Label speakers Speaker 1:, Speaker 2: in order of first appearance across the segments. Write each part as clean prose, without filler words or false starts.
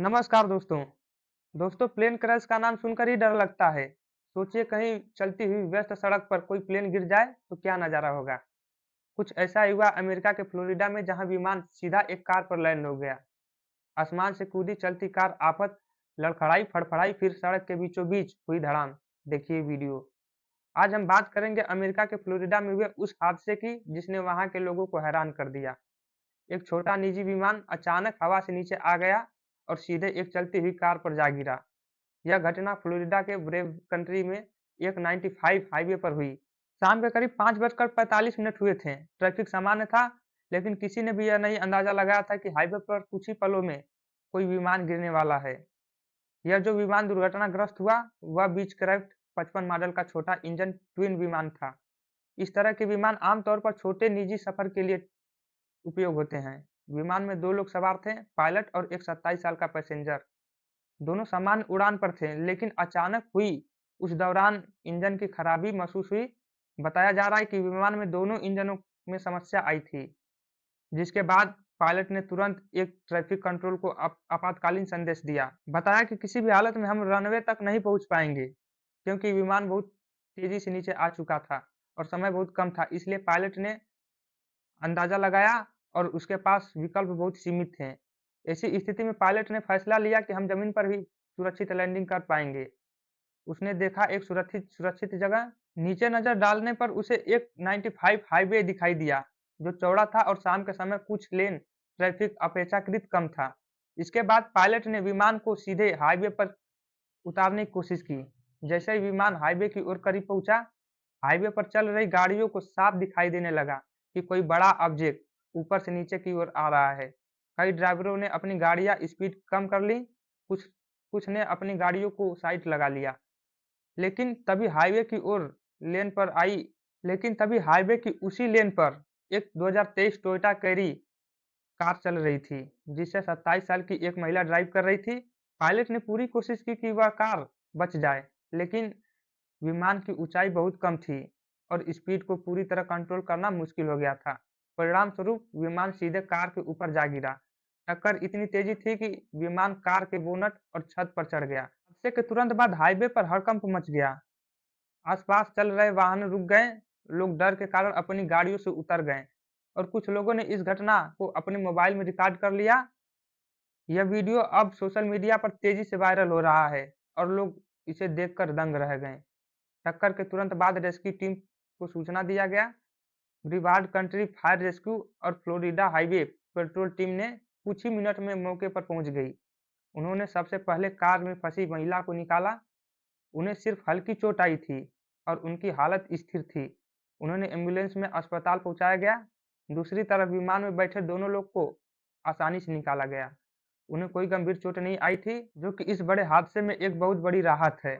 Speaker 1: नमस्कार दोस्तों। दोस्तों, प्लेन क्रैश का नाम सुनकर ही डर लगता है। सोचिए कहीं चलती हुई व्यस्त सड़क पर कोई प्लेन गिर जाए तो क्या नज़ारा होगा। कुछ ऐसा ही हुआ अमेरिका के फ्लोरिडा में, जहां विमान सीधा एक कार पर लैंड हो गया। आसमान से कूदी चलती कार आफत लड़खड़ाई फड़फड़ाई, फिर सड़क के बीचों बीच हुई धड़ाम। देखिए वीडियो। आज हम बात करेंगे अमेरिका के फ्लोरिडा में हुए उस हादसे की जिसने वहां के लोगों को हैरान कर दिया। एक छोटा निजी विमान अचानक हवा से नीचे आ गया और सीधे एक चलती हुई कार पर जा गिरा। यह घटना फ्लोरिडा के ब्रेव कंट्री में एक 95 हाईवे पर हुई। शाम के करीब 5:45 हुए थे। ट्रैफिक सामान्य था, लेकिन किसी ने भी यह नहीं अंदाजा लगाया था कि हाईवे पर कुछ ही पलों में कोई विमान गिरने वाला है। यह जो विमान दुर्घटनाग्रस्त हुआ, वह बीच क्राफ्ट 55 मॉडल का छोटा इंजन ट्विन विमान था। इस तरह के विमान आमतौर पर छोटे निजी सफर के लिए उपयोग होते हैं। विमान में 2 लोग सवार थे, पायलट और एक 27 साल का पैसेंजर। दोनों सामान्य उड़ान पर थे, लेकिन अचानक हुई उस दौरान इंजन की खराबी महसूस हुई। बताया जा रहा है कि विमान में दोनों इंजनों में समस्या आई थी, जिसके बाद पायलट ने तुरंत एक ट्रैफिक कंट्रोल को आपातकालीन संदेश दिया। बताया कि किसी भी हालत में हम रनवे तक नहीं पहुंच पाएंगे, क्योंकि विमान बहुत तेजी से नीचे आ चुका था और समय बहुत कम था। इसलिए पायलट ने अंदाजा लगाया और उसके पास विकल्प बहुत सीमित थे। ऐसी स्थिति में पायलट ने फैसला लिया कि हम जमीन पर भी सुरक्षित लैंडिंग कर पाएंगे। उसने देखा एक सुरक्षित जगह। नीचे नजर डालने पर उसे एक 95 हाईवे दिखाई दिया, जो चौड़ा था और शाम के समय कुछ लेन ट्रैफिक अपेक्षाकृत कम था। इसके बाद पायलट ने विमान को सीधे हाईवे पर उतारने की कोशिश की। जैसे ही विमान हाईवे की ओर करीब पहुंचा, हाईवे पर चल रही गाड़ियों को साफ दिखाई देने लगा कि कोई बड़ा ऑब्जेक्ट ऊपर से नीचे की ओर आ रहा है। कई ड्राइवरों ने अपनी गाड़ियां स्पीड कम कर ली, कुछ कुछ ने अपनी गाड़ियों को साइड लगा लिया। लेकिन तभी हाईवे की ओर लेन पर आई लेकिन तभी हाईवे की उसी लेन पर एक 2023 टोयोटा कैरी कार चल रही थी, जिसे 27 साल की एक महिला ड्राइव कर रही थी। पायलट ने पूरी कोशिश की कि वह कार बच जाए, लेकिन विमान की ऊंचाई बहुत कम थी और स्पीड को पूरी तरह कंट्रोल करना मुश्किल हो गया था। परिणाम स्वरूप विमान सीधे कार के ऊपर जा गिरा। टक्कर इतनी तेजी थी कि विमान कार के बोनट और छत पर चढ़ गया। हादसे के तुरंत बाद हाईवे पर हड़कंप मच गया। आसपास चल रहे वाहन रुक गए, लोग डर के कारण अपनी गाड़ियों से उतर गए और कुछ लोगों ने इस घटना को अपने मोबाइल में रिकॉर्ड कर लिया। यह वीडियो अब सोशल मीडिया पर तेजी से वायरल हो रहा है और लोग इसे देखकर दंग रह गए। टक्कर के तुरंत बाद रेस्क्यू टीम को सूचना दिया गया। ब्रिवार्ड कंट्री फायर रेस्क्यू और फ्लोरिडा हाईवे पेट्रोल टीम ने कुछ ही मिनट में मौके पर पहुंच गई। उन्होंने सबसे पहले कार में फंसी महिला को निकाला। उन्हें सिर्फ हल्की चोट आई थी और उनकी हालत स्थिर थी। उन्होंने एम्बुलेंस में अस्पताल पहुंचाया गया। दूसरी तरफ विमान में बैठे दोनों लोग को आसानी से निकाला गया। उन्हें कोई गंभीर चोट नहीं आई थी, जो कि इस बड़े हादसे में एक बहुत बड़ी राहत है।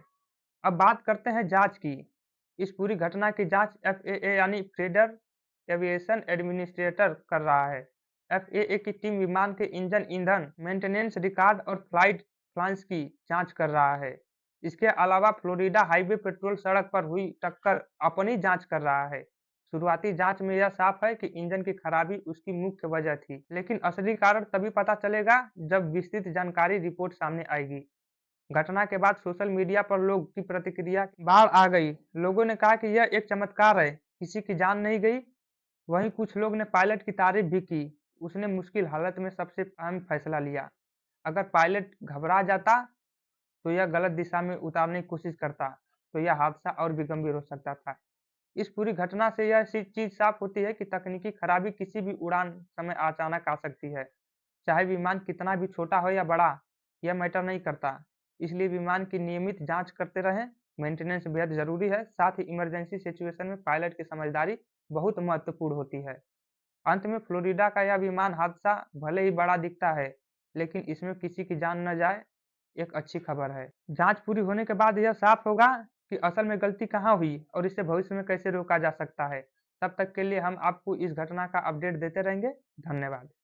Speaker 1: अब बात करते हैं जांच की। इस पूरी घटना की जांच एफएए यानी फेडरल एविएशन एडमिनिस्ट्रेटर कर रहा है। एफएए की टीम विमान के इंजन, ईंधन, मेंटेनेंस रिकॉर्ड और फ्लाइट प्लान्स की जांच कर रहा है। इसके अलावा फ्लोरिडा हाईवे पेट्रोल सड़क पर हुई टक्कर अपनी जांच कर रहा है। शुरुआती जांच में यह साफ है कि इंजन की खराबी उसकी मुख्य वजह थी, लेकिन असली कारण तभी पता चलेगा जब विस्तृत जानकारी रिपोर्ट सामने आएगी। घटना के बाद सोशल मीडिया पर लोग की प्रतिक्रिया बाढ़ आ गई। लोगों ने कहा कि यह एक चमत्कार है, किसी की जान नहीं गई। वहीं कुछ लोग ने पायलट की तारीफ भी की। उसने मुश्किल हालत में सबसे अहम फैसला लिया। अगर पायलट घबरा जाता तो यह गलत दिशा में उतारने की कोशिश करता, तो यह हादसा और भी गंभीर हो सकता था। इस पूरी घटना से यह चीज साफ होती है कि तकनीकी खराबी किसी भी उड़ान समय अचानक आ सकती है। चाहे विमान कितना भी छोटा हो या बड़ा, यह मैटर नहीं करता। इसलिए विमान की नियमित जांच करते रहें। मेंटेनेंस बेहद जरूरी है। साथ ही इमरजेंसी सिचुएशन में पायलट की समझदारी बहुत महत्वपूर्ण होती है। अंत में फ्लोरिडा का यह विमान हादसा भले ही बड़ा दिखता है, लेकिन इसमें किसी की जान न जाए, एक अच्छी खबर है। जांच पूरी होने के बाद यह साफ होगा कि असल में गलती कहाँ हुई और इसे भविष्य में कैसे रोका जा सकता है। तब तक के लिए हम आपको इस घटना का अपडेट देते रहेंगे। धन्यवाद।